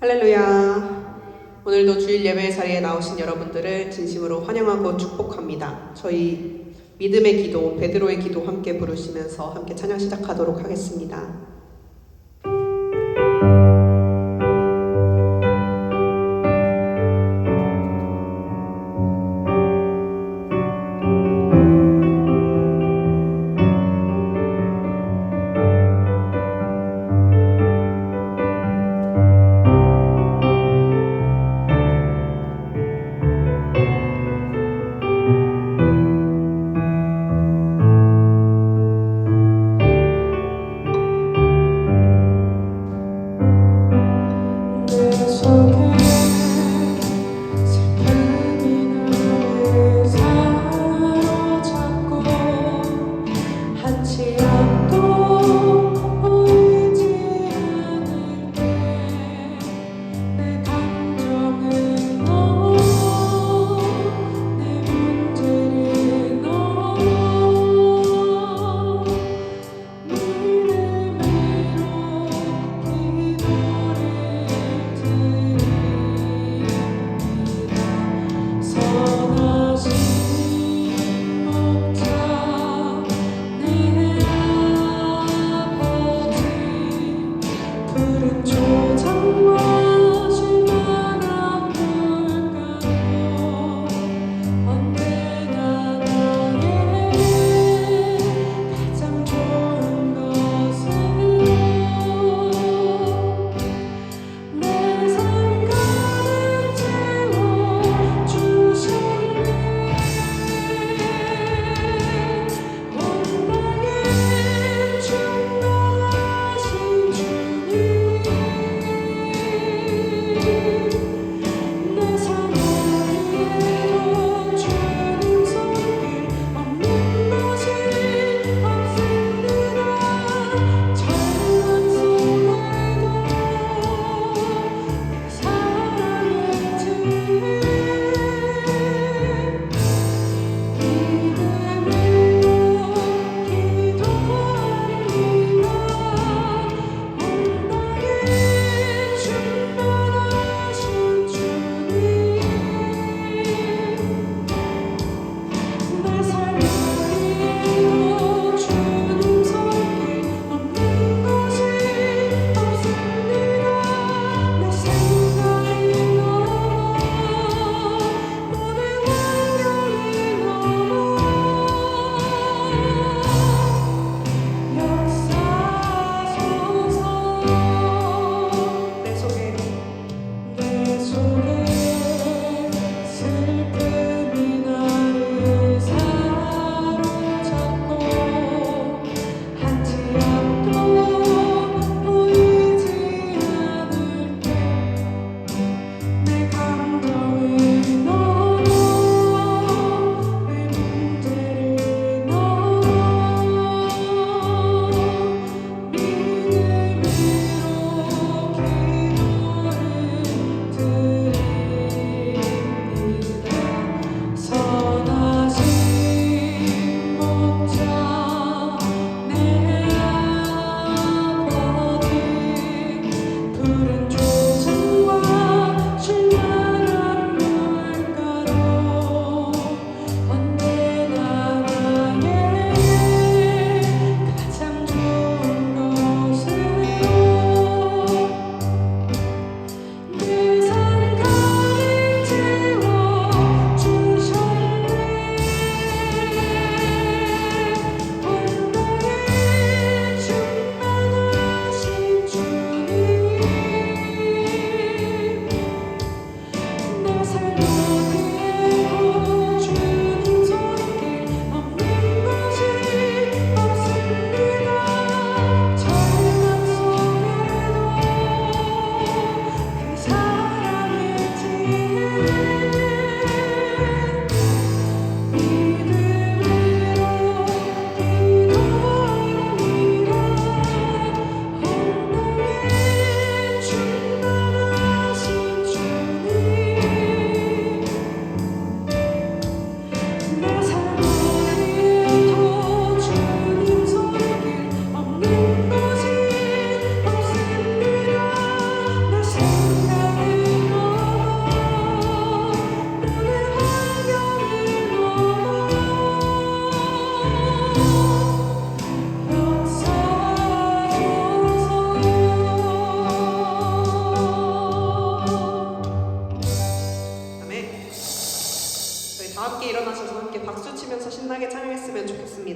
할렐루야. 오늘도 주일 예배 자리에 나오신 여러분들을 진심으로 환영하고 축복합니다. 저희 믿음의 기도, 베드로의 기도 함께 부르시면서 함께 찬양 시작하도록 하겠습니다.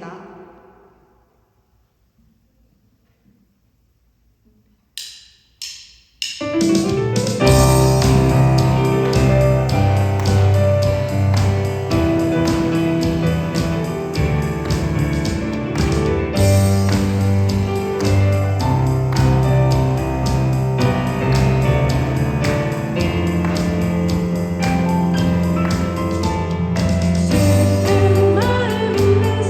하겠습니다. 슬픈 마음 있는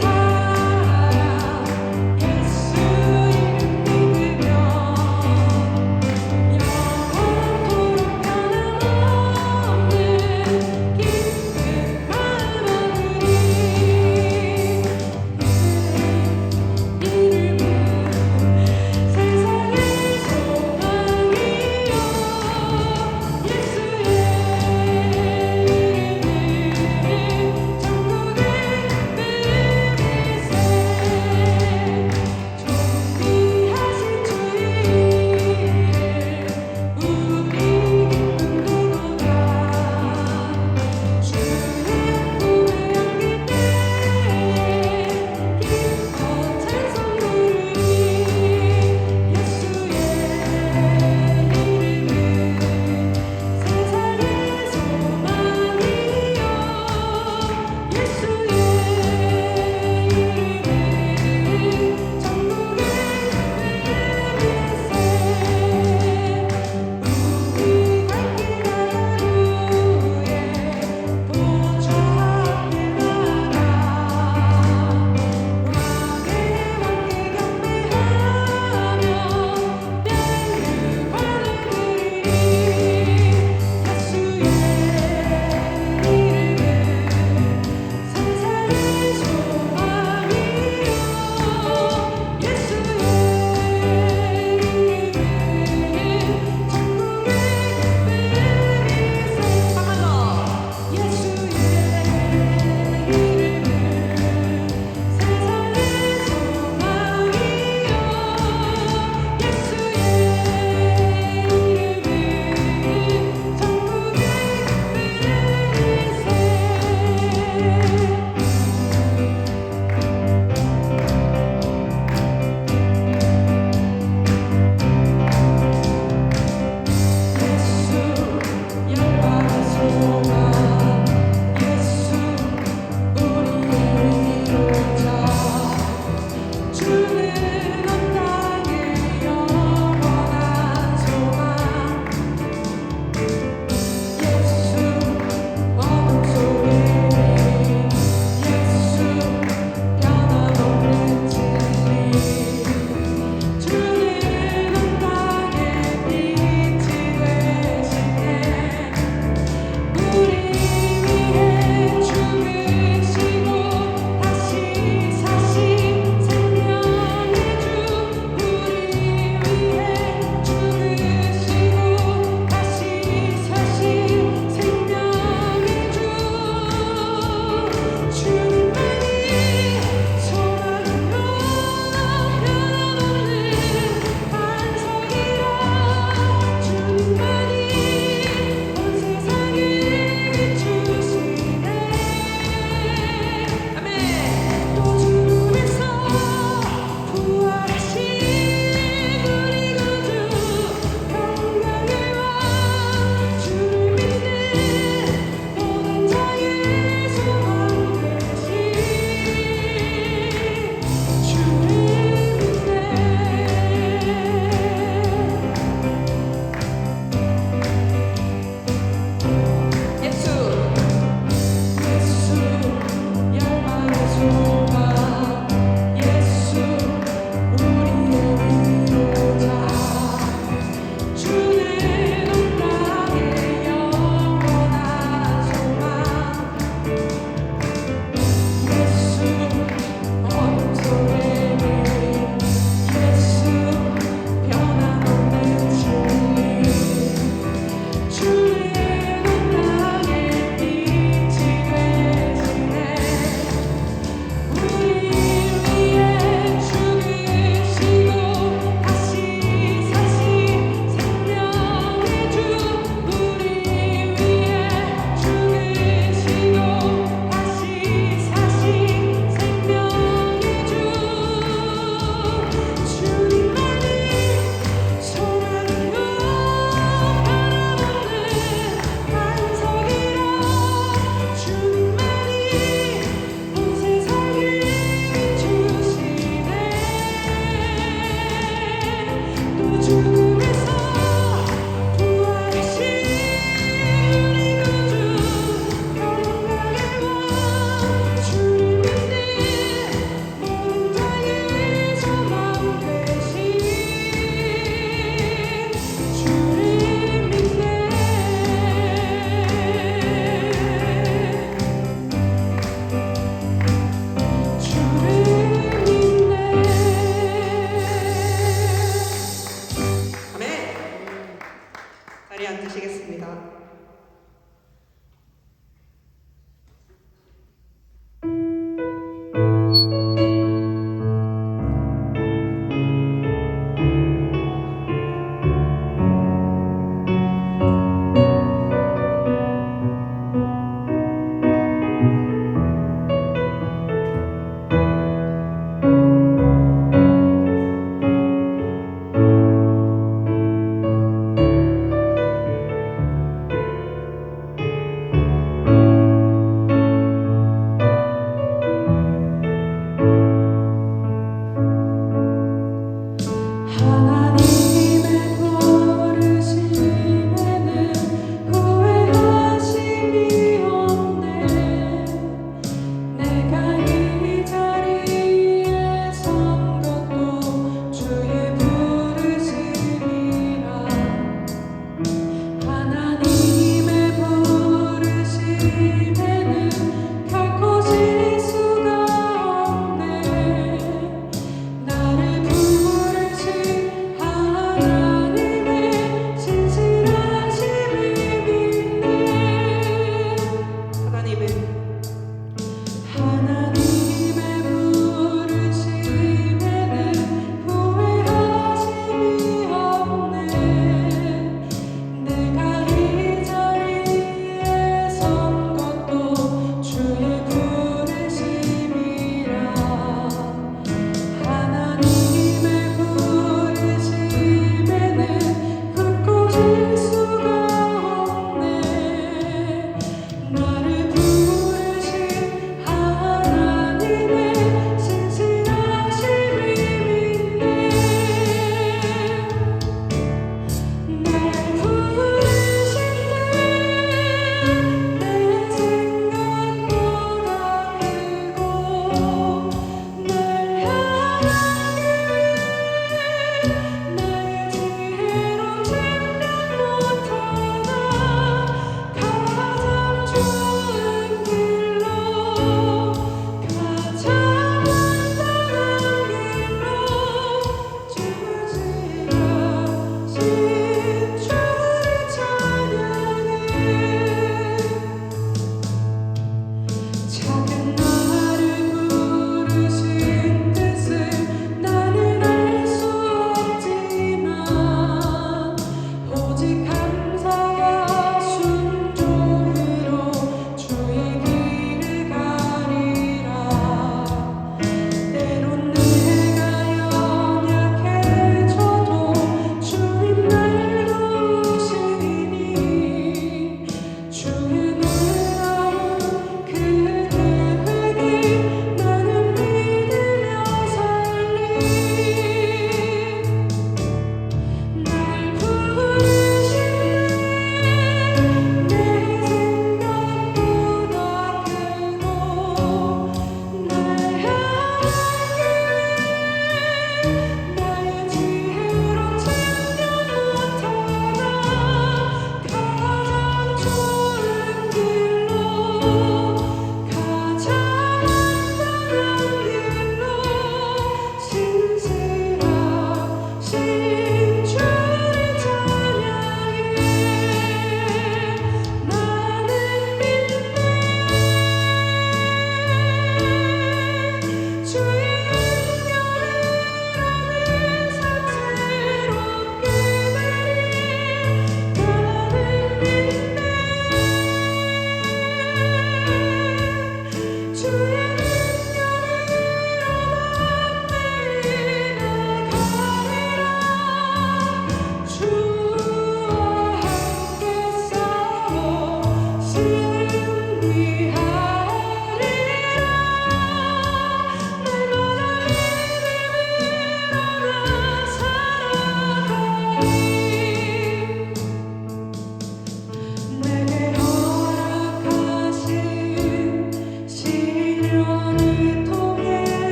자리에 앉으시겠습니다.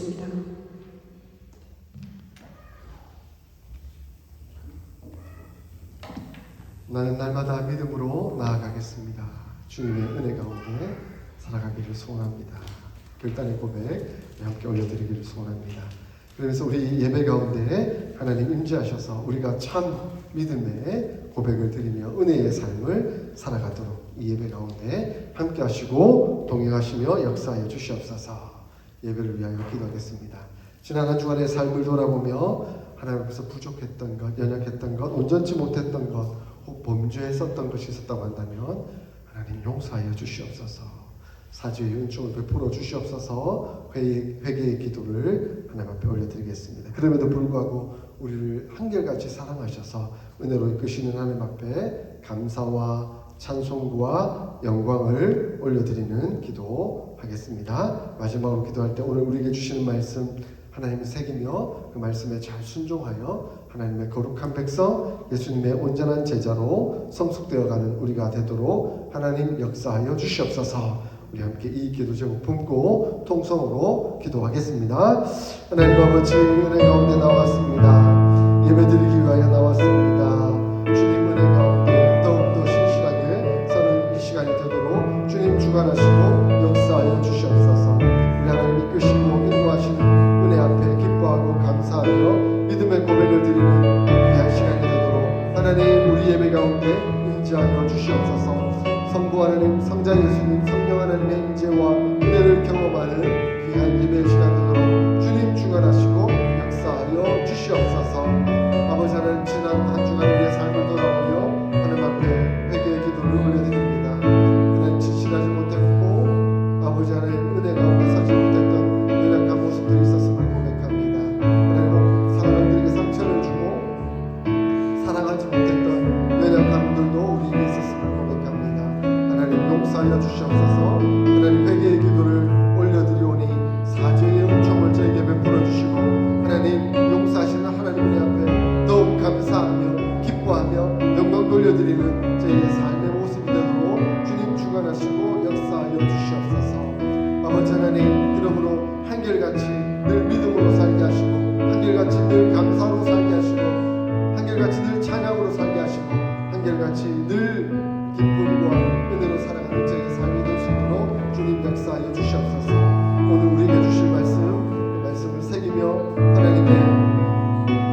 기도하겠습니다. 나는 날마다 믿음으로 나아가겠습니다. 주님의 은혜 가운데 살아가기를 소원합니다. 결단의 고백 함께 올려드리기를 소원합니다. 그러면서 우리 예배 가운데 하나님 임재하셔서 우리가 참 믿음의 고백을 드리며 은혜의 삶을 살아가도록 이 예배 가운데 함께 하시고 동행하시며 역사하여 주시옵소서. 예배를 위하여 기도하겠습니다. 지난 한 주간의 삶을 돌아보며 하나님 앞에서 부족했던 것, 연약했던 것, 온전치 못했던 것, 혹 범죄했었던 것이 있었다고 한다면 하나님 용서하여 주시옵소서. 사죄의 은총을 베풀어 주시옵소서. 회개의 기도를 하나님 앞에 올려드리겠습니다. 그럼에도 불구하고 우리를 한결같이 사랑하셔서 은혜로 이끄시는 하나님 앞에 감사와 찬송과 영광을 올려드리는 기도하겠습니다. 마지막으로 기도할 때 오늘 우리에게 주시는 말씀 하나님을 새기며 그 말씀에 잘 순종하여 하나님의 거룩한 백성 예수님의 온전한 제자로 성숙되어가는 우리가 되도록 하나님 역사하여 주시옵소서. 우리 함께 이 기도 제목 품고 통성으로 기도하겠습니다. 하나님 아버지 은혜 가운데 나왔습니다. 예배드리기 위하여 나왔습니다. 주님 은혜 가운데 더욱더 신실하게 서는 이 시간이 되도록 주님 주관하시고 역사하여 주시옵소서. 우리 하나님 이끄시고 인도하시는 은혜 앞에 기뻐하고 감사하여 믿음의 고백을 드리는 귀한 시간이 되도록 하나님 우리 예배 가운데 임재하여 주시옵소서. 성부 하나님, 성자 예수님, 성령 하나님의 임재와 은혜를 경험하는 귀한 예배의 시간 되도록 주님 주관하시고 역사하여 주시옵소서. 아버지 하나님 지난 한 주간 우리의 삶을 돌아보며 하나님 앞에 회개의 기도를 올려드립니다. 하나님 진실하지 못했고 아버지 하나님 은혜 가운데 서지 못했던 연약한 모습들이 있었음을 고백합니다. 하나님 사람들에게 상처를 주고 사랑하지 못했던 연약함들도 우리에게 있었음을 용서하여 주시옵소서. 하나님 회개의 기도를 올려드리오니 사죄의 은총을 저에게 베풀어 주시고 하나님 용서하시는 하나님의 앞에 더욱 감사하며 기뻐하며 영광 돌려드리는 저희의 삶의 모습이 되도록 주님 주관하시고 역사하여 주시옵소서. 아버지 하나님 이러므로 한결같이 늘 믿음으로 살게 하시고 한결같이 늘 감사로 살게 하시고 한결같이 늘 찬양으로 살게 하시고 한결같이 늘 기쁨과 은혜로 살아가는 저의 삶이 될 수 있도록 주님 역사하여 주시옵소서. 오늘 우리에게 주실 말씀을 새기며 하나님의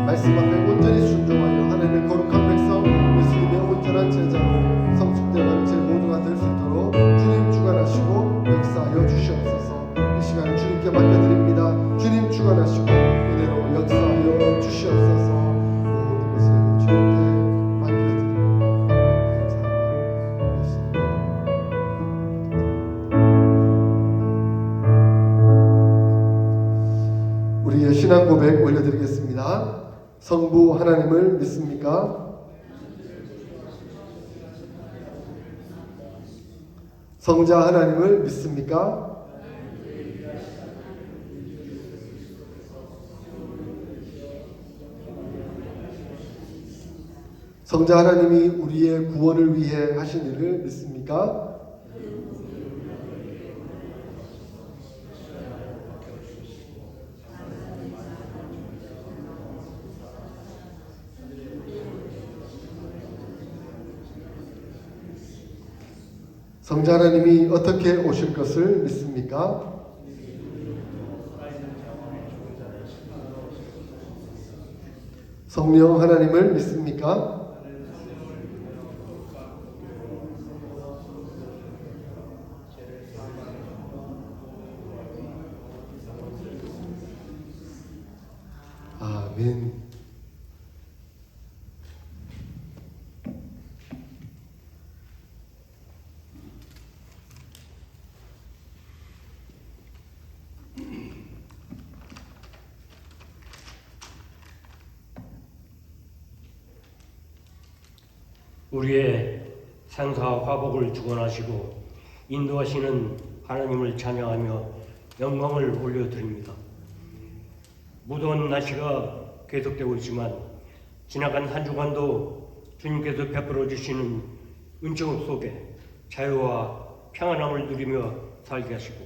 말씀 앞에 온전히 순종하여 하나님의 거룩한 백성 예수님의 온전한 제자로 성숙되어가는 제 모두가 될 수 있도록 주님 주관하시고 역사하여 주시옵소서. 이 시간을 주님께 맡겨드립니다. 주님 주관하시고 은혜로 역사하여 주시옵소서. 모든 것을 주님께 우리의 신앙 고백 올려드리겠습니다. 성부 하나님을 믿습니까? 성자 하나님을 믿습니까? 성자 하나님이 우리의 구원을 위해 하신 일을 믿습니까? 성자 하나님이 어떻게 오실 것을 믿습니까? 성령 하나님을 믿습니까? 아멘. 우리의 생사와 화복을 주관하시고 인도하시는 하나님을 찬양하며 영광을 올려드립니다. 무더운 날씨가 계속되고 있지만 지나간 한 주간도 주님께서 베풀어 주시는 은총 속에 자유와 평안함을 누리며 살게 하시고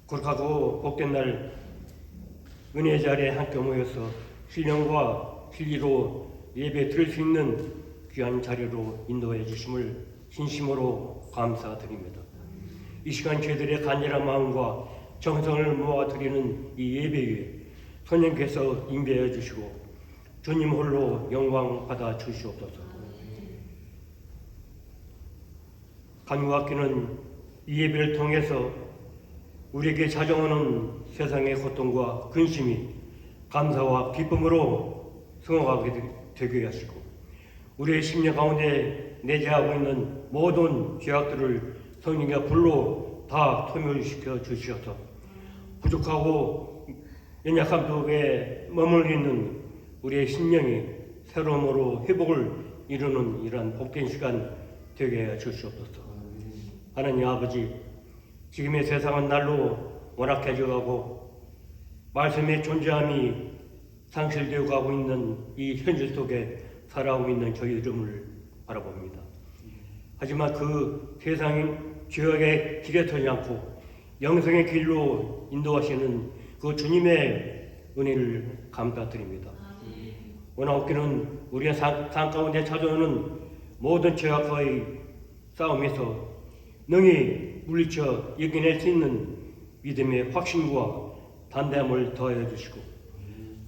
거룩하고 복된 날 은혜 자리에 함께 모여서 신령과 진리로 예배 드릴 수 있는 귀한 자리로 인도해 주심을 진심으로 감사드립니다. 이 시간 저희들의 간절한 마음과 정성을 모아 드리는 이 예배에 성령께서 임재해 주시고 주님 홀로 영광 받아 주시옵소서. 간구가 끼는 이 예배를 통해서 우리에게 찾아오는 세상의 고통과 근심이 감사와 기쁨으로 승화하게 되게 하시고 우리의 심령 가운데 내재하고 있는 모든 죄악들을 성령의 불로 다 소멸시켜 주시어서 부족하고 연약한 속에 머물러 있는 우리의 심령이 새로움으로 회복을 이루는 이러한 복된 시간 되게 해 주시옵소서. 하나님 아버지, 지금의 세상은 날로 원악해져가고 말씀의 존재함이 상실되어 가고 있는 이 현실 속에 살아오고 있는 저희 이름을 바라봅니다. 하지만 그 세상인 죄악의 길에 서지 않고 영생의 길로 인도하시는 그 주님의 은혜를 감사드립니다. 원하옵기는 우리의 삶 가운데 찾아오는 모든 죄악과의 싸움에서 능히 물리쳐 이겨낼 수 있는 믿음의 확신과 단대함을 더해 주시고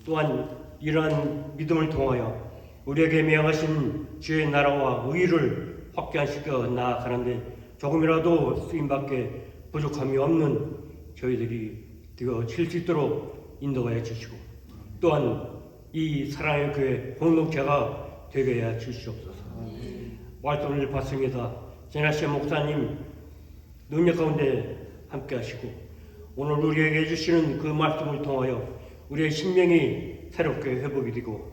또한 이러한 믿음을 통하여 우리에게 명하신 주의 나라와 의를 확장시켜 나아가는데 조금이라도 쓰임받게 부족함이 없는 저희들이 되어질 수 있도록 인도하여 주시고 또한 이 사랑의 교회 공동체가 되게 해 주시옵소서. 말씀을 받습니다. 전하신 목사님 능력 가운데 함께 하시고 오늘 우리에게 해주시는 그 말씀을 통하여 우리의 심령이 새롭게 회복이 되고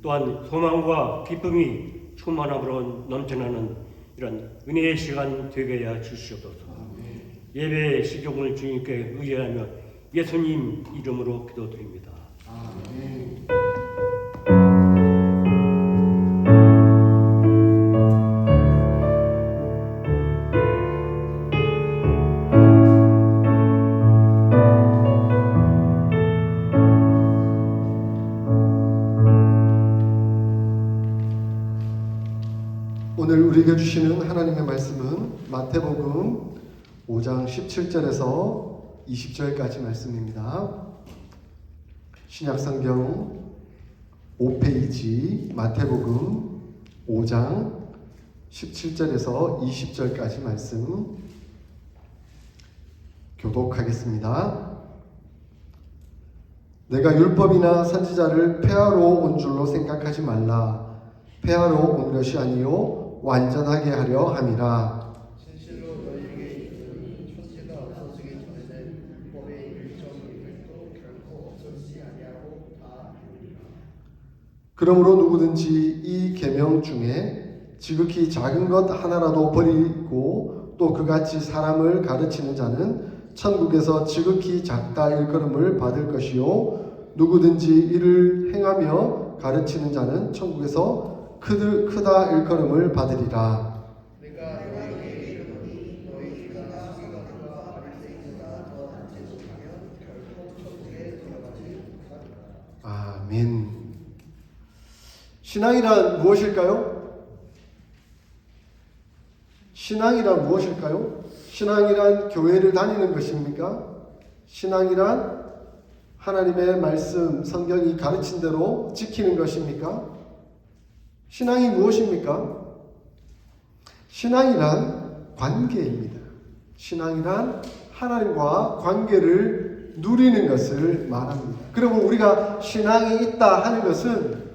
또한 소망과 기쁨이 충만함으로 넘쳐나는 이런 은혜의 시간 되게 해 주시옵소서. 예배의 시종을 주님께 의뢰하며 예수님 이름으로 기도드립니다. 아멘. 오늘 우리에게 주시는 하나님의 말씀은 마태복음 5장 17절에서 20절까지 말씀입니다. 신약성경 5페이지 마태복음 5장 17절에서 20절까지 말씀 교독하겠습니다. 내가 율법이나 선지자를 폐하러 온 줄로 생각하지 말라. 폐하러 온 것이 아니요 완전하게 하려 함이라. 진실로 너희에게 이르노니 천지가 없어지기 전에는 법의 일정일도 결코 없어지지 아니하고 다 이루리라. 그러므로 누구든지 이 계명 중에 지극히 작은 것 하나라도 버리고 또 그같이 사람을 가르치는 자는 천국에서 지극히 작다 일컬음을 받을 것이요 누구든지 이를 행하며 가르치는 자는 천국에서 크다 일컬음을 받으리라. 내가 너희에게 이르노니 너희가 서기관과 바리새인보다 더 낫지 못하면 결코 천국에 들어가지 못하리라. 아멘. 신앙이란 무엇일까요? 신앙이란 무엇일까요? 신앙이란 교회를 다니는 것입니까? 신앙이란 하나님의 말씀, 성경이 가르친 대로 지키는 것입니까? 신앙이 무엇입니까? 신앙이란 관계입니다. 신앙이란 하나님과 관계를 누리는 것을 말합니다. 그리고 우리가 신앙이 있다 하는 것은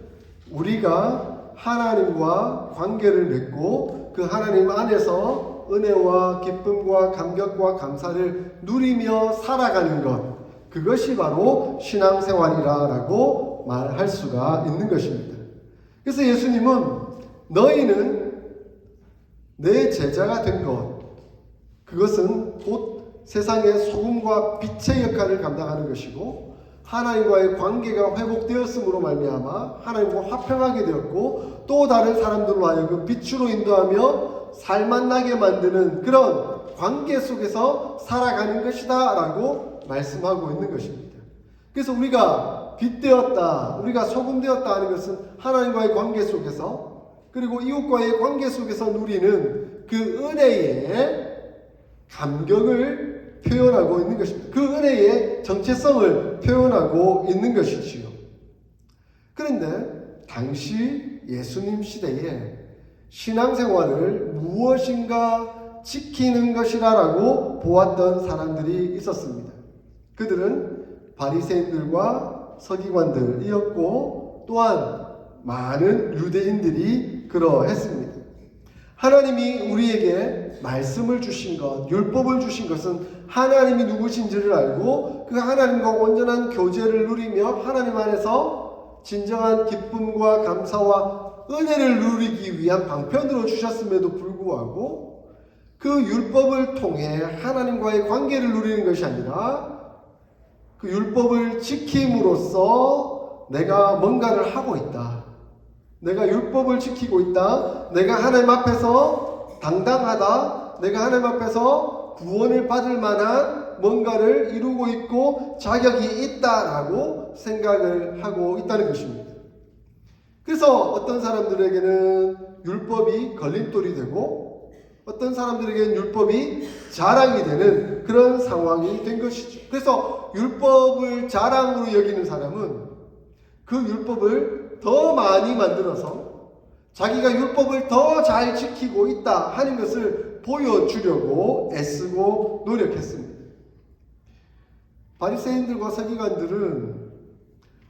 우리가 하나님과 관계를 맺고 그 하나님 안에서 은혜와 기쁨과 감격과 감사를 누리며 살아가는 것, 그것이 바로 신앙생활이라고 말할 수가 있는 것입니다. 그래서 예수님은 너희는 내 제자가 된 것, 그것은 곧 세상의 소금과 빛의 역할을 감당하는 것이고 하나님과의 관계가 회복되었음으로 말미암아 하나님과 화평하게 되었고 또 다른 사람들로 하여금 빛으로 인도하며 살맛나게 만드는 그런 관계 속에서 살아가는 것이다 라고 말씀하고 있는 것입니다. 그래서 우리가 빛되었다, 우리가 소금되었다 하는 것은 하나님과의 관계 속에서, 그리고 이웃과의 관계 속에서 누리는 그 은혜의 감격을 표현하고 있는 것입니다. 그 은혜의 정체성을 표현하고 있는 것이지요. 그런데 당시 예수님 시대에 신앙생활을 무엇인가 지키는 것이라고 보았던 사람들이 있었습니다. 그들은 바리새인들과 서기관들이었고 또한 많은 유대인들이 그러했습니다. 하나님이 우리에게 말씀을 주신 것, 율법을 주신 것은 하나님이 누구신지를 알고 그 하나님과 온전한 교제를 누리며 하나님 안에서 진정한 기쁨과 감사와 은혜를 누리기 위한 방편으로 주셨음에도 불구하고 그 율법을 통해 하나님과의 관계를 누리는 것이 아니라 그 율법을 지킴으로써 내가 뭔가를 하고 있다, 내가 율법을 지키고 있다, 내가 하나님 앞에서 당당하다, 내가 하나님 앞에서 구원을 받을 만한 뭔가를 이루고 있고 자격이 있다라고 생각을 하고 있다는 것입니다. 그래서 어떤 사람들에게는 율법이 걸림돌이 되고 어떤 사람들에게는 율법이 자랑이 되는 그런 상황이 된 것이죠. 그래서 율법을 자랑으로 여기는 사람은 그 율법을 더 많이 만들어서 자기가 율법을 더 잘 지키고 있다 하는 것을 보여주려고 애쓰고 노력했습니다. 바리새인들과 서기관들은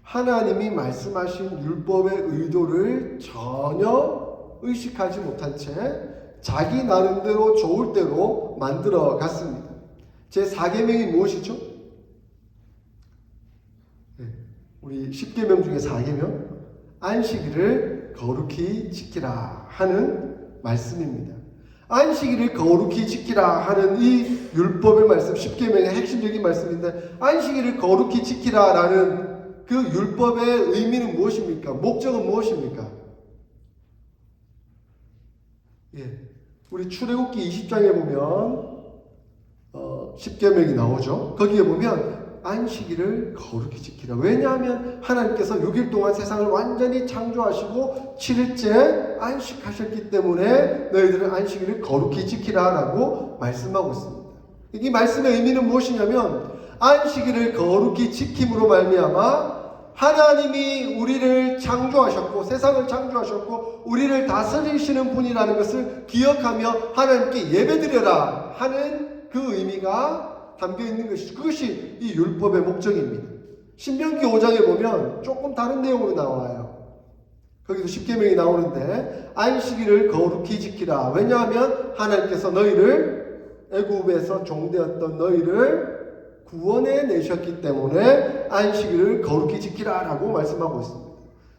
하나님이 말씀하신 율법의 의도를 전혀 의식하지 못한 채 자기 나름대로 좋을 대로 만들어 갔습니다. 제 4계명이 무엇이죠? 우리 10계명 중에 4계명, 안식일을 거룩히 지키라 하는 말씀입니다. 안식일을 거룩히 지키라 하는 이 율법의 말씀, 10계명의 핵심적인 말씀인데, 안식일을 거룩히 지키라 라는 그 율법의 의미는 무엇입니까? 목적은 무엇입니까? 우리 출애굽기 20장에 보면 10계명이 나오죠. 거기에 보면 안식일을 거룩히 지키라. 왜냐하면 하나님께서 6일 동안 세상을 완전히 창조하시고 7일째 안식하셨기 때문에 너희들은 안식일을 거룩히 지키라 라고 말씀하고 있습니다. 이 말씀의 의미는 무엇이냐면 안식일을 거룩히 지킴으로 말미암아 하나님이 우리를 창조하셨고 세상을 창조하셨고 우리를 다스리시는 분이라는 것을 기억하며 하나님께 예배드려라 하는 그 의미가 담겨 있는 것이죠. 그것이 이 율법의 목적입니다. 신명기 5장에 보면 조금 다른 내용으로 나와요. 거기도 10계명이 나오는데 안식일을 거룩히 지키라. 왜냐하면 하나님께서 너희를 애굽에서 종되었던 너희를 구원해 내셨기 때문에 안식일을 거룩히 지키라 라고 말씀하고 있습니다.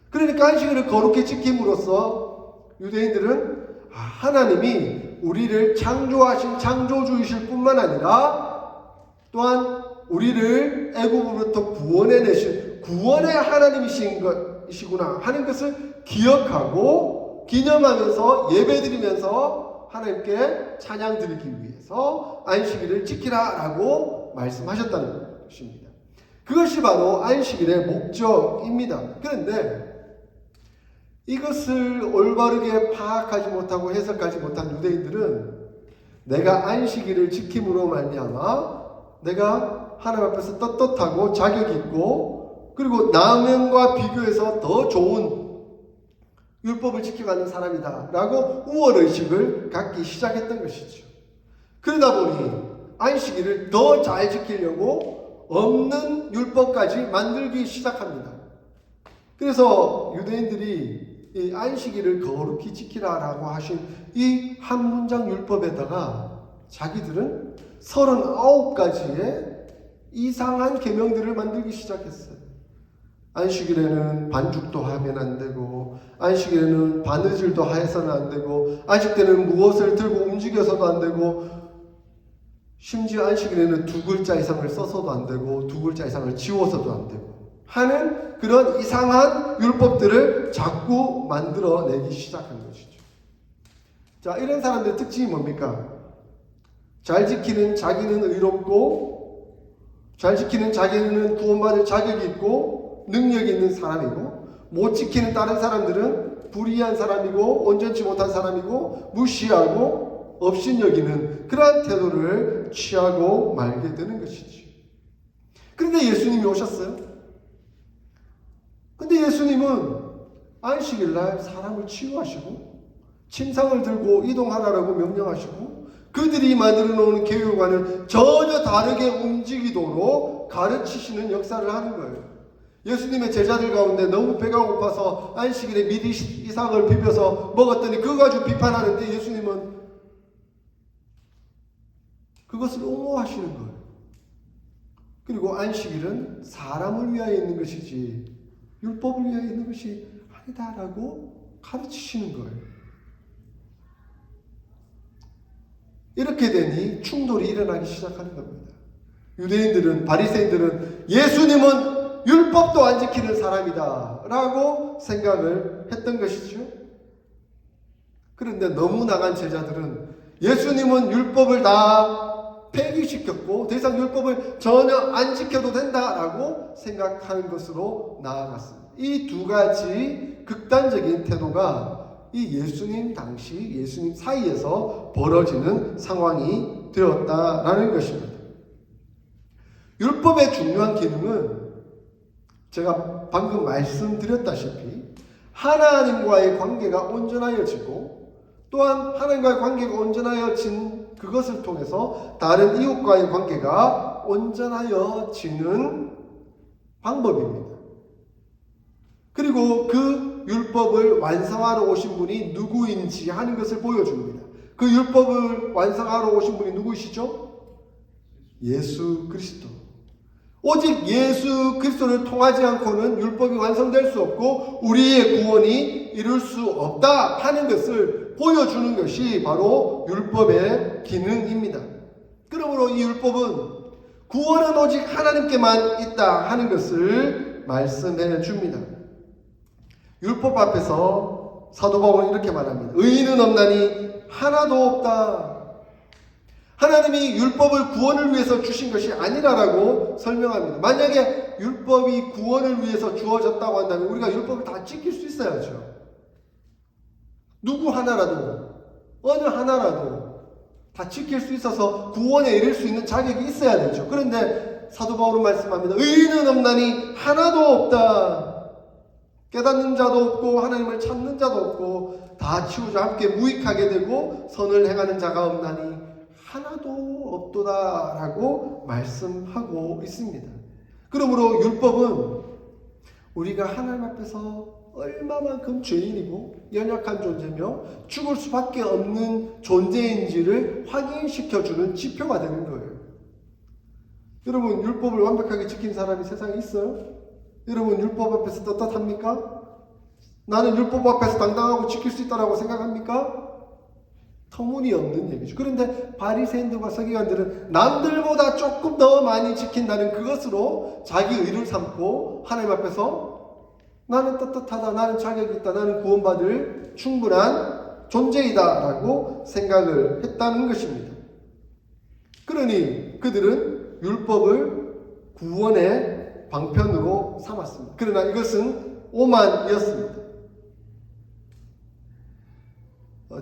그러니까 안식일을 거룩히 지킴으로써 유대인들은 하나님이 우리를 창조하신 창조주이실 뿐만 아니라 또한 우리를 애굽으로부터 구원해 내신 구원의 하나님이신 것이구나 하는 것을 기억하고 기념하면서 예배드리면서 하나님께 찬양 드리기 위해서 안식일을 지키라 라고 말씀하셨다는 것입니다. 그것이 바로 안식일의 목적입니다. 그런데 이것을 올바르게 파악하지 못하고 해석하지 못한 유대인들은 내가 안식일을 지킴으로 말미암아 내가 하나님 앞에서 떳떳하고 자격 있고 그리고 남과 비교해서 더 좋은 율법을 지켜가는 사람이다 라고 우월의식을 갖기 시작했던 것이죠. 그러다 보니 안식일을 더 잘 지키려고 없는 율법까지 만들기 시작합니다. 그래서 유대인들이 이 안식일을 거룩히 지키라라고 하신 이 한 문장 율법에다가 자기들은 39가지의 이상한 계명들을 만들기 시작했어요. 안식일에는 반죽도 하면 안 되고 안식일에는 바느질도 해서는 안 되고 안식일에는 무엇을 들고 움직여서도 안 되고 심지어 안식일에는 2글자 이상을 써서도 안 되고 2글자 이상을 지워서도 안 되고 하는 그런 이상한 율법들을 자꾸 만들어내기 시작한 것이죠. 자, 이런 사람들의 특징이 뭡니까? 잘 지키는 자기는 의롭고 잘 지키는 자기는 구원받을 자격이 있고 능력이 있는 사람이고, 못 지키는 다른 사람들은 불의한 사람이고 온전치 못한 사람이고 무시하고 업신여기는 그러한 태도를 취하고 말게 되는 것이지. 그런데 예수님이 오셨어요. 근데 예수님은 안식일 날 사람을 치유하시고 침상을 들고 이동하라고 명령하시고 그들이 만들어 놓은 계율과는 전혀 다르게 움직이도록 가르치시는 역사를 하는 거예요. 예수님의 제자들 가운데 너무 배가 고파서 안식일에 미리 이삭을 비벼서 먹었더니 그거 가지고 비판하는데 예수님은 그것을 옹호하시는 거예요. 그리고 안식일은 사람을 위하여 있는 것이지 율법을 위하여 있는 것이 아니다라고 가르치시는 거예요. 이렇게 되니 충돌이 일어나기 시작하는 겁니다. 유대인들은, 바리새인들은 예수님은 율법도 안 지키는 사람이다 라고 생각을 했던 것이죠. 그런데 너무 나간 제자들은 예수님은 율법을 다 폐기시켰고 더 이상 율법을 전혀 안 지켜도 된다라고 생각하는 것으로 나아갔습니다. 이 두 가지 극단적인 태도가 이 예수님 당시 예수님 사이에서 벌어지는 상황이 되었다라는 것입니다. 율법의 중요한 기능은 제가 방금 말씀드렸다시피 하나님과의 관계가 온전하여지고 또한 하나님과의 관계가 온전하여진 그것을 통해서 다른 이웃과의 관계가 온전하여지는 방법입니다. 그리고 그 율법을 완성하러 오신 분이 누구인지 하는 것을 보여줍니다. 그 율법을 완성하러 오신 분이 누구시죠? 예수 그리스도. 오직 예수 그리스도를 통하지 않고는 율법이 완성될 수 없고 우리의 구원이 이룰 수 없다 하는 것을 보여주는 것이 바로 율법의 기능입니다. 그러므로 이 율법은 구원은 오직 하나님께만 있다 하는 것을 말씀해 줍니다. 율법 앞에서 사도 바울은 이렇게 말합니다. 의인은 없나니 하나도 없다. 하나님이 율법을 구원을 위해서 주신 것이 아니라라고 설명합니다. 만약에 율법이 구원을 위해서 주어졌다고 한다면 우리가 율법을 다 지킬 수 있어야죠. 누구 하나라도 어느 하나라도 다 지킬 수 있어서 구원에 이를 수 있는 자격이 있어야 되죠. 그런데 사도 바울은 말씀합니다. 의인은 없나니 하나도 없다. 깨닫는 자도 없고 하나님을 찾는 자도 없고 다 치우자 함께 무익하게 되고 선을 행하는 자가 없나니 하나도 없도다라고 말씀하고 있습니다. 그러므로 율법은 우리가 하나님 앞에서 얼마만큼 죄인이고 연약한 존재며 죽을 수밖에 없는 존재인지를 확인시켜주는 지표가 되는 거예요. 여러분 율법을 완벽하게 지킨 사람이 세상에 있어요? 여러분 율법 앞에서 떳떳합니까? 나는 율법 앞에서 당당하고 지킬 수 있다고 생각합니까? 터무니없는 얘기죠. 그런데 바리새인들과 서기관들은 남들보다 조금 더 많이 지킨다는 그것으로 자기 의를 삼고 하나님 앞에서 나는 떳떳하다, 나는 자격이 있다, 나는 구원받을 충분한 존재이다 라고 생각을 했다는 것입니다. 그러니 그들은 율법을 구원의 방편으로 삼았습니다. 그러나 이것은 오만이었습니다.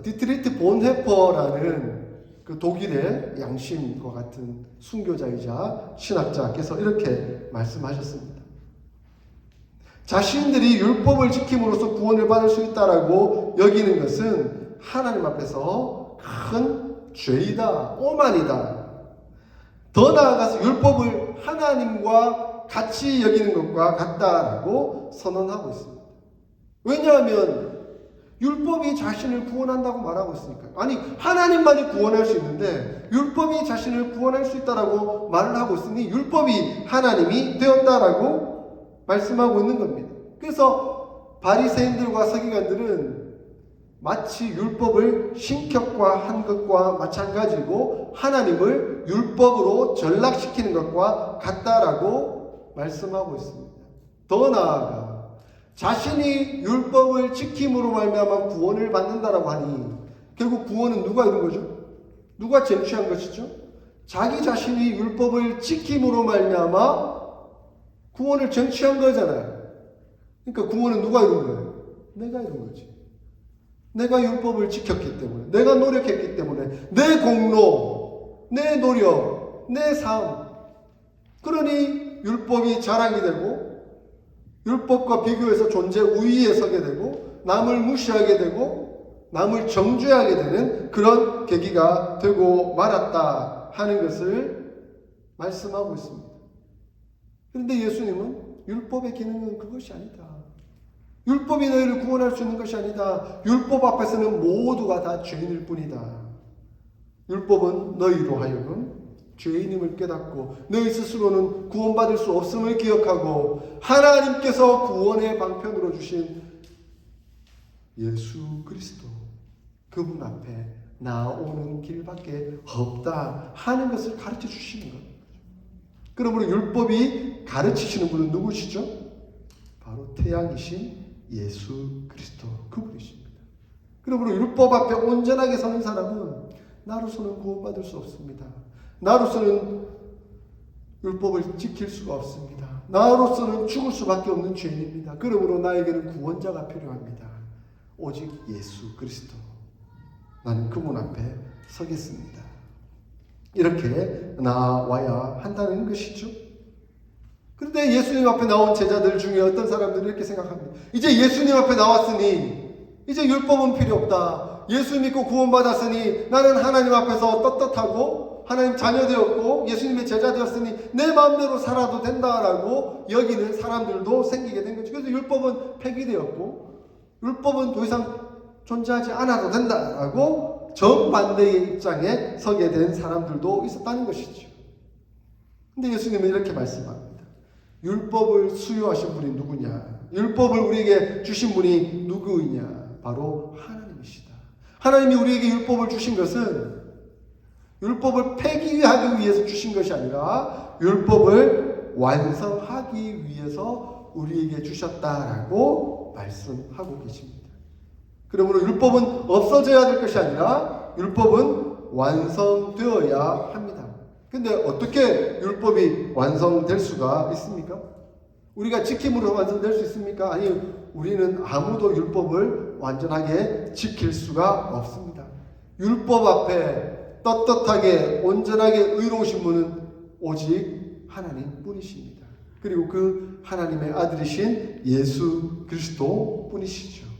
디트리트 본헤퍼라는 그 독일의 양심과 같은 순교자이자 신학자께서 이렇게 말씀하셨습니다. 자신들이 율법을 지킴으로써 구원을 받을 수 있다라고 여기는 것은 하나님 앞에서 큰 죄이다, 오만이다. 더 나아가서 율법을 하나님과 같이 여기는 것과 같다라고 선언하고 있습니다. 왜냐하면 율법이 자신을 구원한다고 말하고 있으니까. 아니 하나님만이 구원할 수 있는데 율법이 자신을 구원할 수 있다라고 말을 하고 있으니 율법이 하나님이 되었다라고 말씀하고 있는 겁니다. 그래서 바리새인들과 서기관들은 마치 율법을 신격화한 것과 마찬가지고 하나님을 율법으로 전락시키는 것과 같다라고 말씀하고 있습니다. 더 나아가 자신이 율법을 지킴으로 말미암아 구원을 받는다라고 하니 결국 구원은 누가 이룬 거죠? 누가 쟁취한 것이죠? 자기 자신이 율법을 지킴으로 말미암아 구원을 쟁취한 거잖아요. 그러니까 구원은 누가 이룬 거예요? 내가 이룬 거지. 내가 율법을 지켰기 때문에, 내가 노력했기 때문에, 내 공로, 내 노력, 내 삶. 그러니 율법이 자랑이 되고 율법과 비교해서 존재 우위에 서게 되고 남을 무시하게 되고 남을 정죄하게 되는 그런 계기가 되고 말았다 하는 것을 말씀하고 있습니다. 그런데 예수님은 율법의 기능은 그것이 아니다. 율법이 너희를 구원할 수 있는 것이 아니다. 율법 앞에서는 모두가 다 죄인일 뿐이다. 율법은 너희로 하여금 죄인임을 깨닫고 너희 스스로는 구원받을 수 없음을 기억하고 하나님께서 구원의 방편으로 주신 예수 그리스도 그분 앞에 나오는 길밖에 없다 하는 것을 가르쳐 주시는 것. 그러므로 율법이 가르치시는 분은 누구시죠? 바로 태양이신 예수 그리스도 그분이십니다. 그러므로 율법 앞에 온전하게 서는 사람은 나로서는 구원받을 수 없습니다. 나로서는 율법을 지킬 수가 없습니다. 나로서는 죽을 수밖에 없는 죄인입니다. 그러므로 나에게는 구원자가 필요합니다. 오직 예수 그리스도. 나는 그분 앞에 서겠습니다. 이렇게 나와야 한다는 것이죠. 그런데 예수님 앞에 나온 제자들 중에 어떤 사람들이 이렇게 생각합니다. 이제 예수님 앞에 나왔으니 이제 율법은 필요 없다. 예수 믿고 구원받았으니 나는 하나님 앞에서 떳떳하고 하나님 자녀 되었고 예수님의 제자 되었으니 내 마음대로 살아도 된다라고 여기는 사람들도 생기게 된 거죠. 그래서 율법은 폐기되었고 율법은 더 이상 존재하지 않아도 된다라고 정반대의 입장에 서게 된 사람들도 있었다는 것이죠. 근데 예수님은 이렇게 말씀합니다. 율법을 수요하신 분이 누구냐? 율법을 우리에게 주신 분이 누구이냐? 바로 하나님이시다. 하나님이 우리에게 율법을 주신 것은 율법을 폐기하기 위해서 주신 것이 아니라 율법을 완성하기 위해서 우리에게 주셨다라고 말씀하고 계십니다. 그러므로 율법은 없어져야 될 것이 아니라 율법은 완성되어야 합니다. 근데 어떻게 율법이 완성될 수가 있습니까? 우리가 지킴으로 완성될 수 있습니까? 아니, 우리는 아무도 율법을 완전하게 지킬 수가 없습니다. 율법 앞에 떳떳하게 온전하게 의로우신 분은 오직 하나님 뿐이십니다. 그리고 그 하나님의 아들이신 예수 그리스도 뿐이시죠.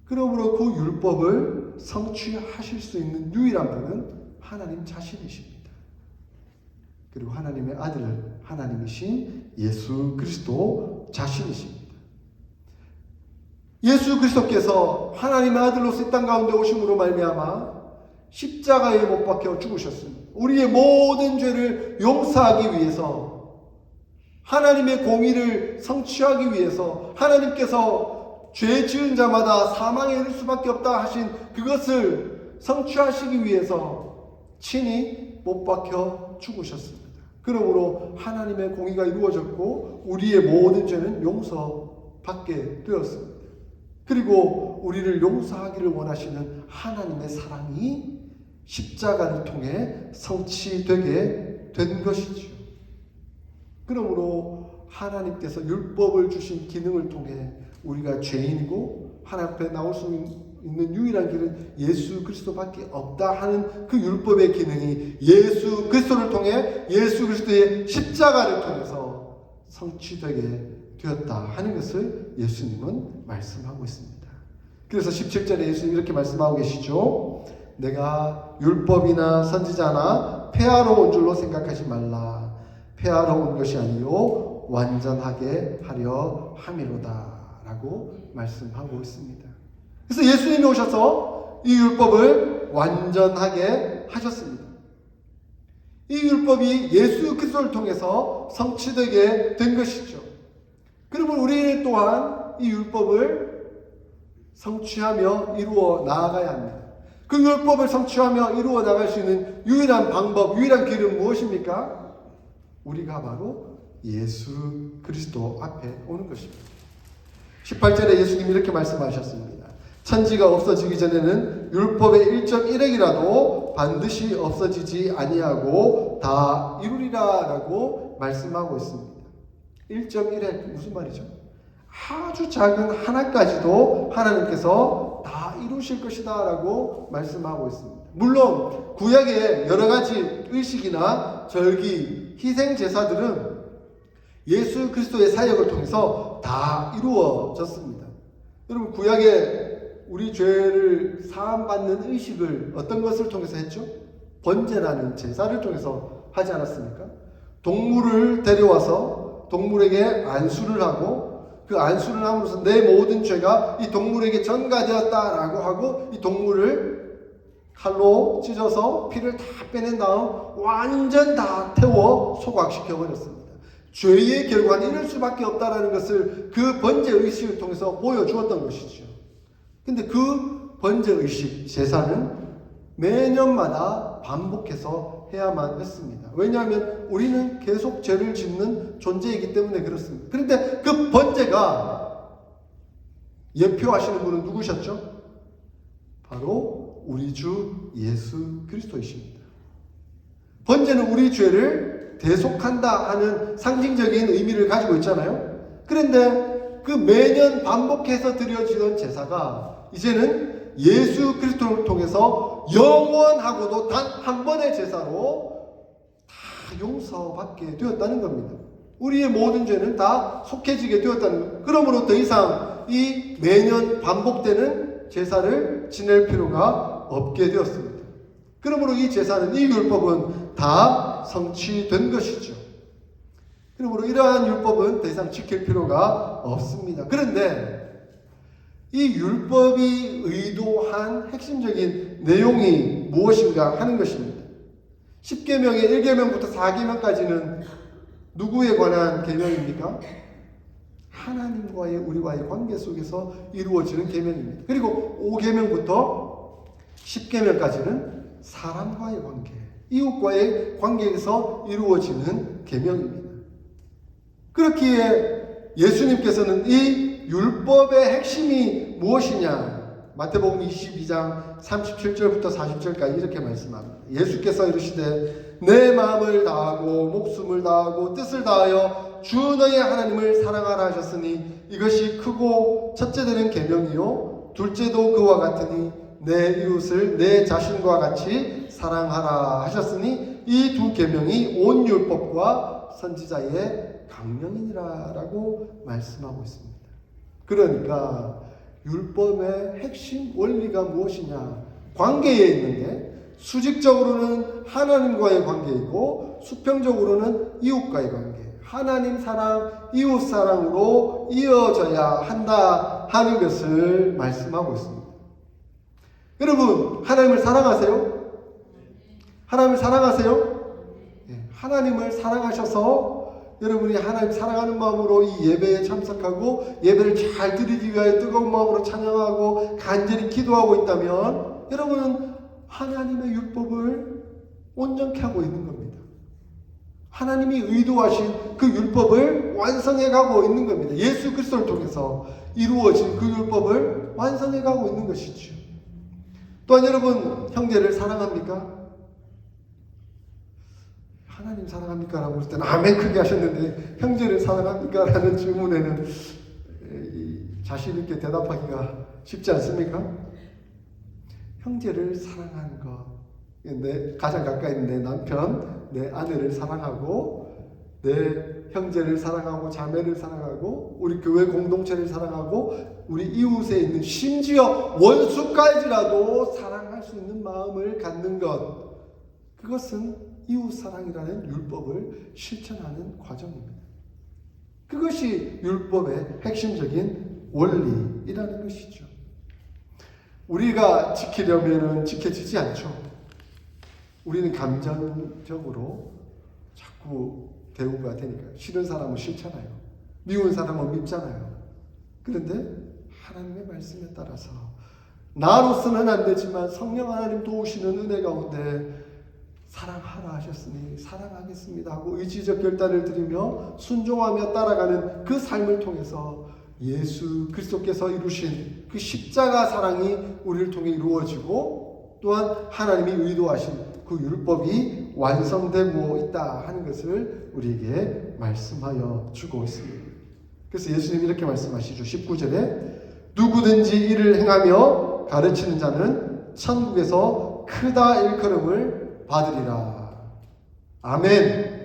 그러므로 그 율법을 성취하실 수 있는 유일한 분은 하나님 자신이십니다. 그리고 하나님의 아들 하나님이신 예수 그리스도 자신이십니다. 예수 그리스도께서 하나님의 아들로서 이 땅 가운데 오심으로 말미암아 십자가에 못 박혀 죽으셨습니다. 우리의 모든 죄를 용서하기 위해서 하나님의 공의를 성취하기 위해서 하나님께서 죄 지은 자마다 사망에 이를 수밖에 없다 하신 그것을 성취하시기 위해서 친히 못 박혀 죽으셨습니다. 그러므로 하나님의 공의가 이루어졌고 우리의 모든 죄는 용서받게 되었습니다. 그리고 우리를 용서하기를 원하시는 하나님의 사랑이 십자가를 통해 성취되게 된 것이죠. 그러므로 하나님께서 율법을 주신 기능을 통해 우리가 죄인이고 하나님 앞에 나올 수 있는 유일한 길은 예수 그리스도밖에 없다 하는 그 율법의 기능이 예수 그리스도를 통해 예수 그리스도의 십자가를 통해서 성취되게 되었다 하는 것을 예수님은 말씀하고 있습니다. 그래서 17절에 예수님이 이렇게 말씀하고 계시죠. 내가 율법이나 선지자나 폐하러 온 줄로 생각하지 말라. 폐하러 온 것이 아니요 완전하게 하려 함이로다 라고 말씀하고 있습니다. 그래서 예수님이 오셔서 이 율법을 완전하게 하셨습니다. 이 율법이 예수 그리스도를 통해서 성취되게 된 것이죠. 그러면 우리 또한 이 율법을 성취하며 이루어 나아가야 합니다. 그 율법을 성취하며 이루어 나갈 수 있는 유일한 방법, 유일한 길은 무엇입니까? 우리가 바로 예수 그리스도 앞에 오는 것입니다. 18절에 예수님이 이렇게 말씀하셨습니다. 천지가 없어지기 전에는 율법의 1.1획이라도 반드시 없어지지 아니하고 다 이루리라라고 말씀하고 있습니다. 1.1에 무슨 말이죠? 아주 작은 하나까지도 하나님께서 다 이루실 것이다 라고 말씀하고 있습니다. 물론 구약의 여러 가지 의식이나 절기, 희생 제사들은 예수 그리스도의 사역을 통해서 다 이루어졌습니다. 여러분, 구약에 우리 죄를 사함받는 의식을 어떤 것을 통해서 했죠? 번제라는 제사를 통해서 하지 않았습니까? 동물을 데려와서 동물에게 안수를 하고 그 안수를 함으로써 내 모든 죄가 이 동물에게 전가되었다라고 하고 이 동물을 칼로 찢어서 피를 다 빼낸 다음 완전 다 태워 소각시켜 버렸습니다. 죄의 결과는 이럴 수밖에 없다라는 것을 그 번제 의식을 통해서 보여주었던 것이죠. 근데 그 번제 의식 제사는 매년마다 반복해서 해야만 했습니다. 왜냐하면 우리는 계속 죄를 짓는 존재이기 때문에 그렇습니다. 그런데 그 번제가 예표하시는 분은 누구셨죠? 바로 우리 주 예수 그리스도이십니다. 번제는 우리 죄를 대속한다 하는 상징적인 의미를 가지고 있잖아요. 그런데 그 매년 반복해서 드려지던 제사가 이제는 예수 그리스도를 통해서 영원하고도 단 한 번의 제사로 다 용서받게 되었다는 겁니다. 우리의 모든 죄는 다 속해지게 되었다는 겁니다. 그러므로 더 이상 이 매년 반복되는 제사를 지낼 필요가 없게 되었습니다. 그러므로 이 제사는, 이 율법은 다 성취된 것이죠. 그러므로 이러한 율법은 더 이상 지킬 필요가 없습니다. 그런데 이 율법이 의도한 핵심적인 내용이 무엇인가 하는 것입니다. 10계명의 1계명부터 4계명까지는 누구에 관한 계명입니까? 하나님과의 우리와의 관계 속에서 이루어지는 계명입니다. 그리고 5계명부터 10계명까지는 사람과의 관계, 이웃과의 관계에서 이루어지는 계명입니다. 그렇기에 예수님께서는 이 율법의 핵심이 무엇이냐? 마태복음 22장 37절부터 40절까지 이렇게 말씀합니다. 예수께서 이르시되 내 마음을 다하고 목숨을 다하고 뜻을 다하여 주 너의 하나님을 사랑하라 하셨으니 이것이 크고 첫째 되는 계명이요 둘째도 그와 같으니 내 이웃을 내 자신과 같이 사랑하라 하셨으니 이 두 계명이 온 율법과 선지자의 강령이니라 라고 말씀하고 있습니다. 그러니까 율법의 핵심 원리가 무엇이냐? 관계에 있는데 수직적으로는 하나님과의 관계이고 수평적으로는 이웃과의 관계, 하나님 사랑, 이웃 사랑으로 이어져야 한다 하는 것을 말씀하고 있습니다. 여러분, 하나님을 사랑하세요? 하나님을 사랑하세요? 네, 하나님을 사랑하셔서 여러분이 하나님 사랑하는 마음으로 이 예배에 참석하고 예배를 잘 드리기 위하여 뜨거운 마음으로 찬양하고 간절히 기도하고 있다면 여러분은 하나님의 율법을 온전케 하고 있는 겁니다. 하나님이 의도하신 그 율법을 완성해 가고 있는 겁니다. 예수 그리스도를 통해서 이루어진 그 율법을 완성해 가고 있는 것이죠. 또한 여러분, 형제를 사랑합니까? 하나님 사랑합니까? 라고 할 때는 아멘 크게 하셨는데 형제를 사랑합니까? 라는 질문에는 자신 있게 대답하기가 쉽지 않습니까? 형제를 사랑하는 것, 가장 가까이 있는 내 남편, 내 아내를 사랑하고 내 형제를 사랑하고 자매를 사랑하고 우리 교회 공동체를 사랑하고 우리 이웃에 있는 심지어 원수까지라도 사랑할 수 있는 마음을 갖는 것, 그것은 이웃사랑이라는 율법을 실천하는 과정입니다. 그것이 율법의 핵심적인 원리이라는 것이죠. 우리가 지키려면 지켜지지 않죠. 우리는 감정적으로 자꾸 대우가 되니까 싫은 사람은 싫잖아요. 미운 사람은 밉잖아요. 그런데 하나님의 말씀에 따라서 나로서는 안 되지만 성령 하나님 도우시는 은혜 가운데 사랑하라 하셨으니 사랑하겠습니다 하고 의지적 결단을 드리며 순종하며 따라가는 그 삶을 통해서 예수 그리스도께서 이루신 그 십자가 사랑이 우리를 통해 이루어지고 또한 하나님이 의도하신 그 율법이 완성되고 있다 하는 것을 우리에게 말씀하여 주고 있습니다. 그래서 예수님이 이렇게 말씀하시죠. 19절에 누구든지 이를 행하며 가르치는 자는 천국에서 크다 일컬음을 받으리라. 아멘.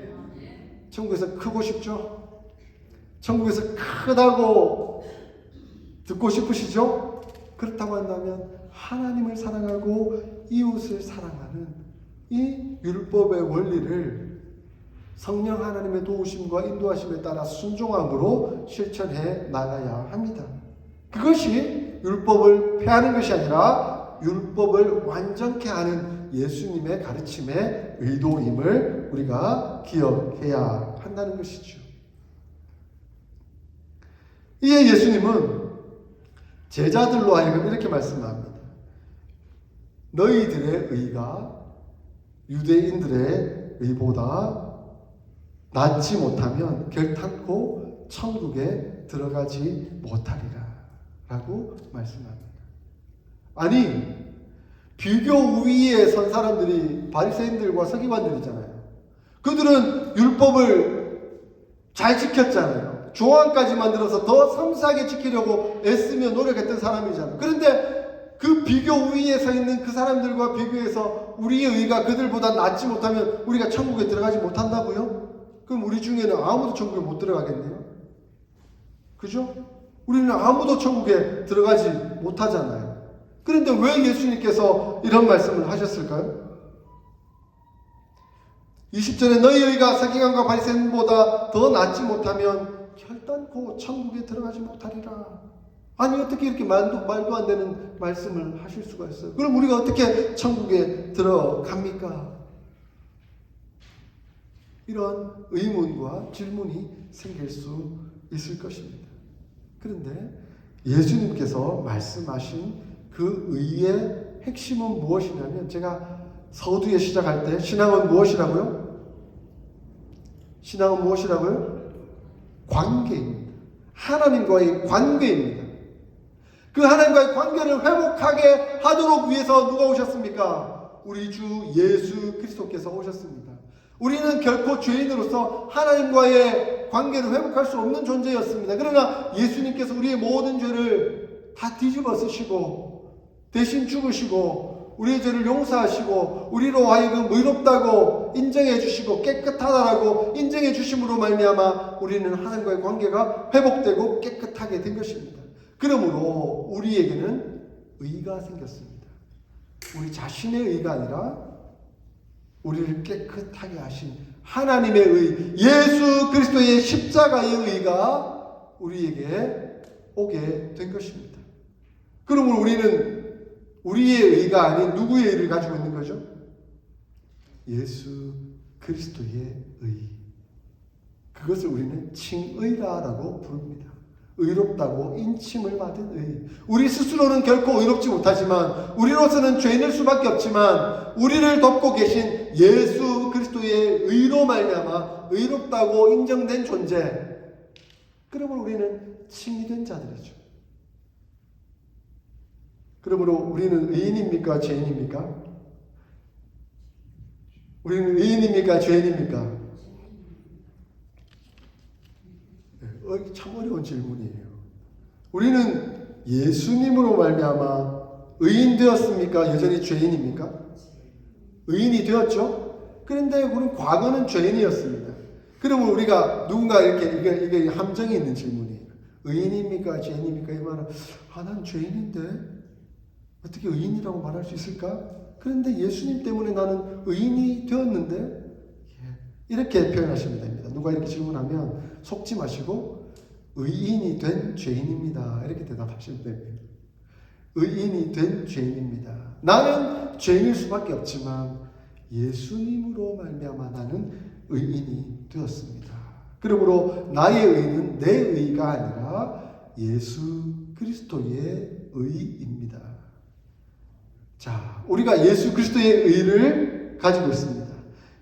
천국에서 크고 싶죠? 천국에서 크다고 듣고 싶으시죠? 그렇다고 한다면 하나님을 사랑하고 이웃을 사랑하는 이 율법의 원리를 성령 하나님의 도우심과 인도하심에 따라 순종함으로 실천해 나가야 합니다. 그것이 율법을 폐하는 것이 아니라 율법을 완전케 하는 예수님의 가르침의 의도임을 우리가 기억해야 한다는 것이죠. 이에 예수님은 제자들로 하여금 이렇게 말씀합니다. 너희들의 의가 유대인들의 의보다 낫지 못하면 결탄코 천국에 들어가지 못하리라 라고 말씀합니다. 아니, 비교 우위에 선 사람들이 바리새인들과 서기관들이잖아요. 그들은 율법을 잘 지켰잖아요. 조항까지 만들어서 더 섬세하게 지키려고 애쓰며 노력했던 사람이잖아요. 그런데 그 비교 우위에 서 있는 그 사람들과 비교해서 우리의 의가 그들보다 낫지 못하면 우리가 천국에 들어가지 못한다고요? 그럼 우리 중에는 아무도 천국에 못 들어가겠네요. 그죠? 우리는 아무도 천국에 들어가지 못하잖아요. 그런데 왜 예수님께서 이런 말씀을 하셨을까요? 20절에 너희 의가 서기관과 바리새인보다 더 낫지 못하면 결단코 천국에 들어가지 못하리라. 아니 어떻게 이렇게 말도 안 되는 말씀을 하실 수가 있어요? 그럼 우리가 어떻게 천국에 들어갑니까? 이런 의문과 질문이 생길 수 있을 것입니다. 그런데 예수님께서 말씀하신 그 의의 핵심은 무엇이냐면, 제가 서두에 시작할 때 신앙은 무엇이라고요? 신앙은 무엇이라고요? 관계입니다. 하나님과의 관계입니다. 그 하나님과의 관계를 회복하게 하도록 위해서 누가 오셨습니까? 우리 주 예수 그리스도께서 오셨습니다. 우리는 결코 죄인으로서 하나님과의 관계를 회복할 수 없는 존재였습니다. 그러나 예수님께서 우리의 모든 죄를 다 뒤집어 쓰시고 대신 죽으시고 우리의 죄를 용서하시고 우리로 하여금 의롭다고 인정해 주시고 깨끗하다라고 인정해 주심으로 말미암아 우리는 하나님과의 관계가 회복되고 깨끗하게 된 것입니다. 그러므로 우리에게는 의가 생겼습니다. 우리 자신의 의가 아니라 우리를 깨끗하게 하신 하나님의 의, 예수 그리스도의 십자가의 의가 우리에게 오게 된 것입니다. 그러므로 우리는 우리의 의가 아닌 누구의 의를 가지고 있는 거죠? 예수 그리스도의 의. 그것을 우리는 칭의라고 부릅니다. 의롭다고 인침을 받은 의. 우리 스스로는 결코 의롭지 못하지만, 우리로서는 죄인일 수밖에 없지만, 우리를 돕고 계신 예수 그리스도의 의로 말미암아 의롭다고 인정된 존재. 그러므로 우리는 칭의된 자들이죠. 그러므로 우리는 의인입니까? 죄인입니까? 우리는 의인입니까? 죄인입니까? 참 어려운 질문이에요. 우리는 예수님으로 말미암아 의인 되었습니까? 여전히 죄인입니까? 의인이 되었죠. 그런데 우리는 과거는 죄인이었습니다. 그러면 우리가 누군가 이렇게 이게 함정이 있는 질문이에요. 의인입니까? 죄인입니까? 이 말은 난 죄인인데 어떻게 의인이라고 말할 수 있을까? 그런데 예수님 때문에 나는 의인이 되었는데, 이렇게 표현하시면 됩니다. 누가 이렇게 질문하면 속지 마시고 의인이 된 죄인입니다. 이렇게 대답하시면 됩니다. 의인이 된 죄인입니다. 나는 죄인일 수밖에 없지만 예수님으로 말미암아 나는 의인이 되었습니다. 그러므로 나의 의는 내 의가 아니라 예수 그리스도의 의입니다. 자, 우리가 예수 그리스도의 의를 가지고 있습니다.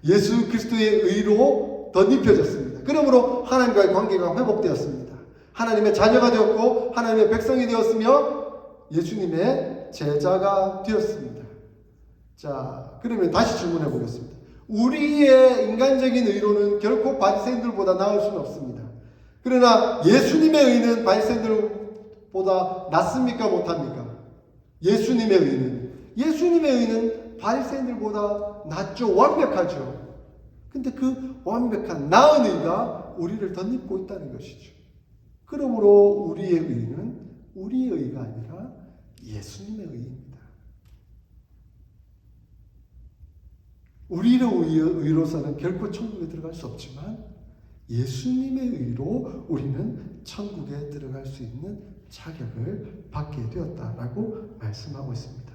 예수 그리스도의 의로 덧입혀졌습니다. 그러므로 하나님과의 관계가 회복되었습니다. 하나님의 자녀가 되었고 하나님의 백성이 되었으며 예수님의 제자가 되었습니다. 자, 그러면 다시 질문해 보겠습니다. 우리의 인간적인 의로는 결코 바리새인들보다 나을 수는 없습니다. 그러나 예수님의 의는 바리새인들보다 낫습니까? 못합니까? 예수님의 의는 바리새인들보다 낫죠. 완벽하죠. 근데 그 완벽한 나은 의가 우리를 덧입고 있다는 것이죠. 그러므로 우리의 의는 우리의 의가 아니라 예수님의 의입니다. 우리의 의로서는 결코 천국에 들어갈 수 없지만 예수님의 의로 우리는 천국에 들어갈 수 있는 자격을 받게 되었다라고 말씀하고 있습니다.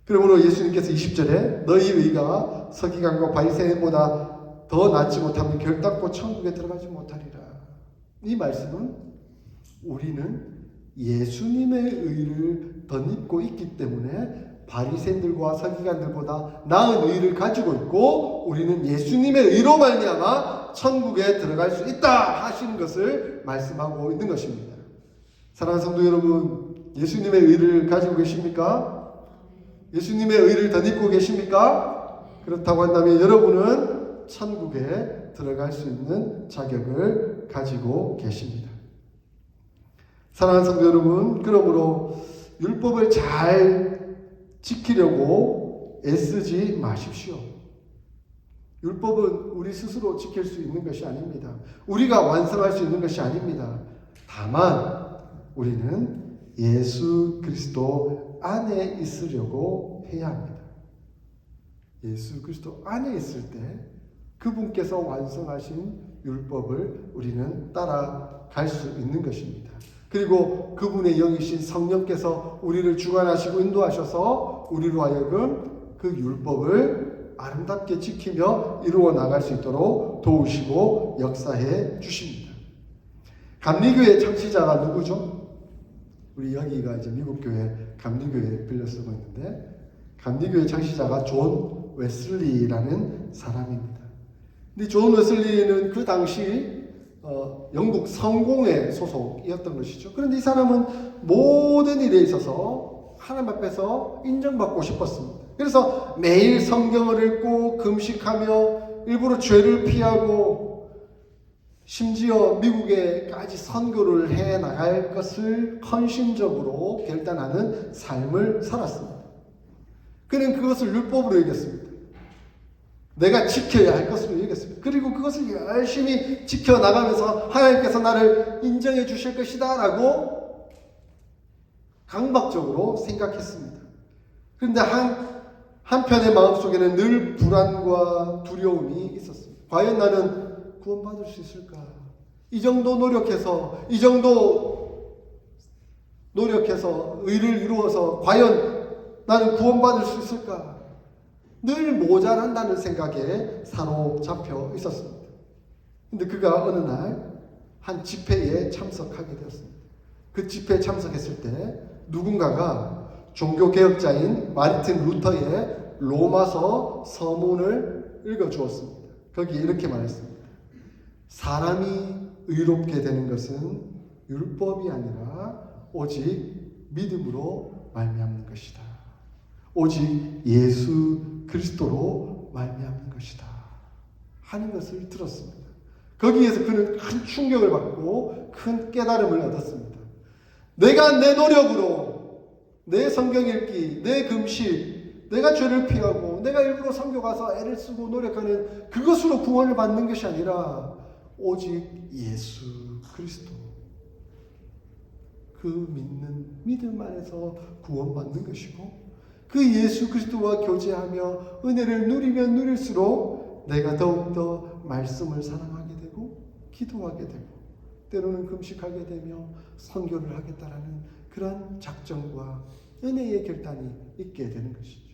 그러므로 예수님께서 20절에 너희 의가 서기관과 바리새인보다 더 낫지 못하면 결단코 천국에 들어가지 못하리라. 이 말씀은 우리는 예수님의 의를 덧입고 있기 때문에 바리새인들과 서기관들보다 나은 의를 가지고 있고 우리는 예수님의 의로 말미암아 천국에 들어갈 수 있다 하시는 것을 말씀하고 있는 것입니다. 사랑하는 성도 여러분, 예수님의 의를 가지고 계십니까? 예수님의 의를 덧입고 계십니까? 그렇다고 한다면 여러분은 천국에 들어갈 수 있는 자격을 가지고 계십니다. 사랑하는 성도 여러분, 그러므로 율법을 잘 지키려고 애쓰지 마십시오. 율법은 우리 스스로 지킬 수 있는 것이 아닙니다. 우리가 완성할 수 있는 것이 아닙니다. 다만 우리는 예수 그리스도 안에 있으려고 해야 합니다. 예수 그리스도 안에 있을 때 그분께서 완성하신 율법을 우리는 따라갈 수 있는 것입니다. 그리고 그분의 영이신 성령께서 우리를 주관하시고 인도하셔서 우리로 하여금 그 율법을 아름답게 지키며 이루어 나갈 수 있도록 도우시고 역사해 주십니다. 감리교회 창시자가 누구죠? 우리 여기가 이제 미국 교회 감리교회 빌려 쓰고 있는데 감리교회 창시자가 존 웨슬리라는 사람입니다. 근데 존 웨슬리는 그 당시 영국 성공회 소속이었던 것이죠. 그런데 이 사람은 모든 일에 있어서 하나님 앞에서 인정받고 싶었습니다. 그래서 매일 성경을 읽고 금식하며 일부러 죄를 피하고 심지어 미국에까지 선교를 해 나갈 것을 헌신적으로 결단하는 삶을 살았습니다. 그는 그것을 율법으로 여겼습니다. 내가 지켜야 할 것으로 여겼습니다. 그리고 그것을 열심히 지켜나가면서 하나님께서 나를 인정해 주실 것이다 라고 강박적으로 생각했습니다. 그런데 한편의 마음속에는 늘 불안과 두려움이 있었습니다. 과연 나는 구원받을 수 있을까? 이 정도 노력해서 의를 이루어서 과연 나는 구원받을 수 있을까? 늘 모자란다는 생각에 사로잡혀 있었습니다. 근데 그가 어느 날 한 집회에 참석하게 되었습니다. 그 집회에 참석했을 때 누군가가 종교개혁자인 마르틴 루터의 로마서 서문을 읽어주었습니다. 거기에 이렇게 말했습니다. 사람이 의롭게 되는 것은 율법이 아니라 오직 믿음으로 말미암는 것이다. 오직 예수 그리스도로 말미암는 것이다. 하는 것을 들었습니다. 거기에서 그는 큰 충격을 받고 큰 깨달음을 얻었습니다. 내가 내 노력으로 내 성경 읽기, 내 금식, 내가 죄를 피하고 내가 일부러 선교 가서 애를 쓰고 노력하는 그것으로 구원을 받는 것이 아니라 오직 예수 그리스도 그 믿는 믿음 안에서 구원받는 것이고 그 예수 그리스도와 교제하며 은혜를 누리면 누릴수록 내가 더욱더 말씀을 사랑하게 되고 기도하게 되고 때로는 금식하게 되며 선교를 하겠다라는 그런 작정과 은혜의 결단이 있게 되는 것이죠.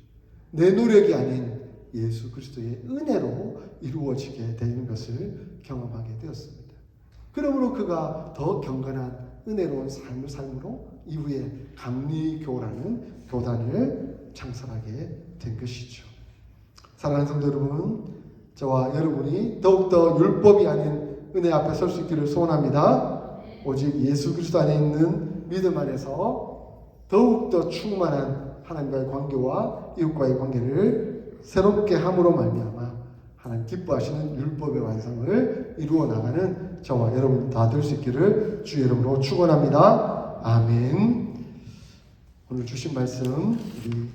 내 노력이 아닌 예수 그리스도의 은혜로 이루어지게 되는 것을 경험하게 되었습니다. 그러므로 그가 더 경건한 은혜로운 삶을 삶으로 이후에 감리교라는 교단을 창설하게 된 것이죠. 사랑하는 성도 여러분, 저와 여러분이 더욱더 율법이 아닌 은혜 앞에 설 수 있기를 소원합니다. 오직 예수 그리스도 안에 있는 믿음 안에서 더욱더 충만한 하나님과의 관계와 이웃과의 관계를 새롭게 함으로 말미암아 하나님 기뻐하시는 율법의 완성을 이루어 나가는 저와 여러분 다 될 수 있기를 주 이름으로 축원합니다. 아멘. 오늘 주신 말씀 우리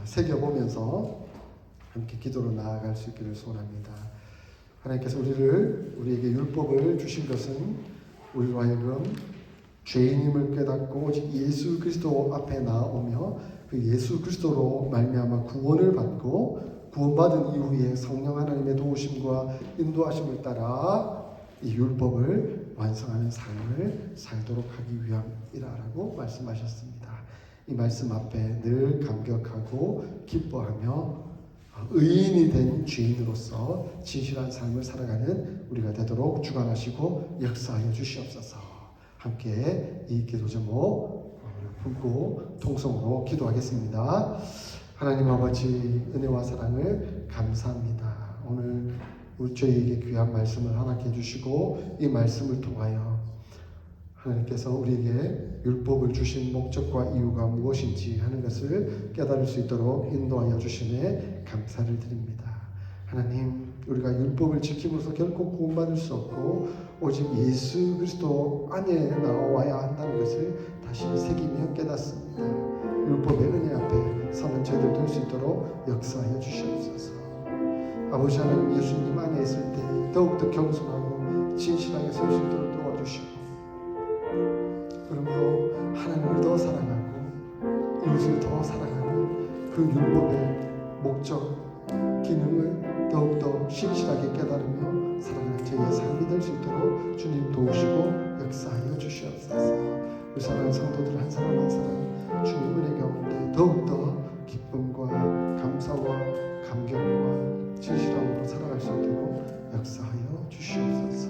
새겨보면서 함께 기도로 나아갈 수 있기를 소원합니다. 하나님께서 우리에게 율법을 주신 것은 우리로 하여금 죄인임을 깨닫고 오직 예수 그리스도 앞에 나아오며 그 예수 그리스도로 말미암아 구원을 받고 구원받은 이후에 성령 하나님의 도우심과 인도하심을 따라 이 율법을 완성하는 삶을 살도록 하기 위함이라고 말씀하셨습니다. 이 말씀 앞에 늘 감격하고 기뻐하며 의인이 된 죄인으로서 진실한 삶을 살아가는 우리가 되도록 주관하시고 역사하여 주시옵소서. 함께 이 기도 제목 품고 통성으로 기도하겠습니다. 하나님 아버지 은혜와 사랑을 감사합니다. 오늘 저희에게 귀한 말씀을 허락해 주시고 이 말씀을 통하여 하나님께서 우리에게 율법을 주신 목적과 이유가 무엇인지 하는 것을 깨달을 수 있도록 인도하여 주심에 감사를 드립니다. 하나님, 우리가 율법을 지킴으로써 결코 구원받을 수 없고 오직 예수 그리스도 안에 나와야 한다는 것을 다시 새기며 깨닫습니다. 율법의 은혜 앞에 서는 저희들 될 수 있도록 역사하여 주시옵소서. 아버지 하나님, 예수님 안에 있을 때 더욱더 겸손하고 진실하게 설 수 있도록 도와주시고 그러므로 하나님을 더 사랑하고 이웃을 더 사랑하는 그 율법의 목적, 기능을 더욱더 신실하게 깨달으며 살아가는 저희의 삶이 될 수 있도록 주님 도우시고 역사하여 주시옵소서. 우리 사랑하는 성도들 한 사람 한 사람 주님 은혜 가운데 더욱더 기쁨과 감사와 감격과 진실함으로 살아갈 수 있도록 역사하여 주시옵소서.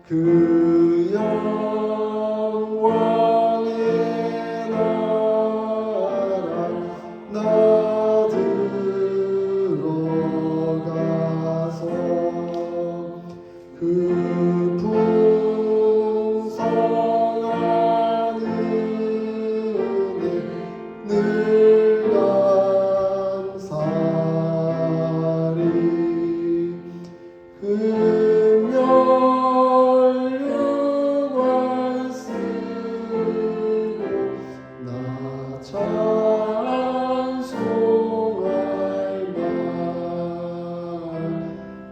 그 영광의 나라 나 들어가서 그 풍성한 은혜 늘 감사리 그 멸류관 쓰고 나 찬송할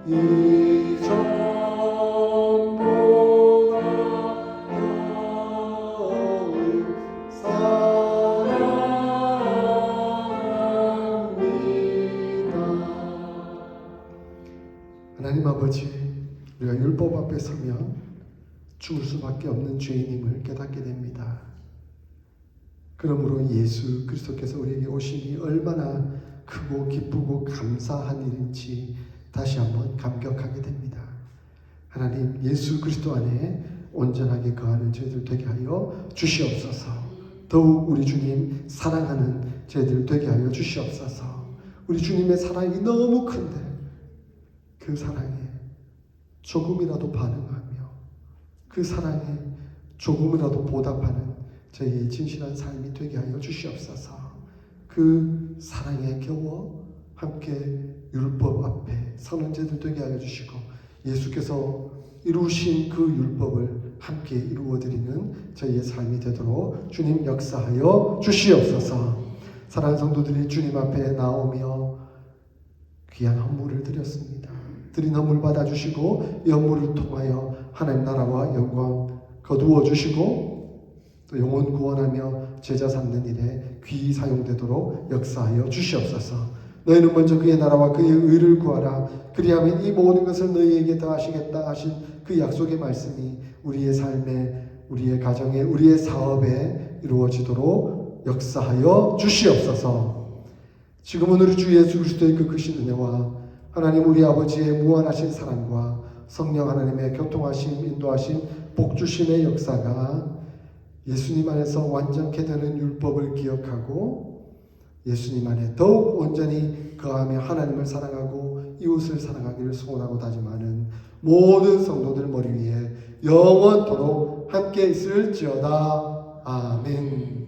만이 전보다 더욱 사랑합니다. 하나님 아버지, 우리가 율법 앞에 서면 죽을 수밖에 없는 죄인임을 깨닫게 됩니다. 그러므로 예수 그리스도께서 우리에게 오심이 얼마나 크고 기쁘고 감사한 일인지 다시 한번 감격하게 됩니다. 하나님, 예수 그리스도 안에 온전하게 거하는 저희들 되게 하여 주시옵소서. 더욱 우리 주님 사랑하는 저희들 되게 하여 주시옵소서. 우리 주님의 사랑이 너무 큰데 그 사랑에 조금이라도 반응하며 그 사랑에 조금이라도 보답하는 저희의 진실한 삶이 되게 하여 주시옵소서. 그 사랑에 겨워 함께 율법 앞에 서는 자들 되게 하여 주시고 예수께서 이루신 그 율법을 함께 이루어드리는 저희의 삶이 되도록 주님 역사하여 주시옵소서. 사랑하는 성도들이 주님 앞에 나오며 귀한 헌물을 드렸습니다. 드린 헌물 받아주시고 이 헌물을 통하여 하나님 나라와 영광 거두어 주시고 또 영혼 구원하며 제자 삼는 일에 귀히 사용되도록 역사하여 주시옵소서. 너희는 먼저 그의 나라와 그의 의를 구하라. 그리하면 이 모든 것을 너희에게 더하시겠다 하신 그 약속의 말씀이 우리의 삶에, 우리의 가정에, 우리의 사업에 이루어지도록 역사하여 주시옵소서. 지금은 우리 주 예수 그리스도의 그 크신 은혜와 하나님 우리 아버지의 무한하신 사랑과 성령 하나님의 교통하심, 인도하심, 복주심의 역사가 예수님 안에서 완전케 되는 율법을 기억하고 예수님 안에 더욱 온전히 거하며 하나님을 사랑하고 이웃을 사랑하기를 소원하고 다짐하는 모든 성도들 머리 위에 영원토록 함께 있을지어다. 아멘.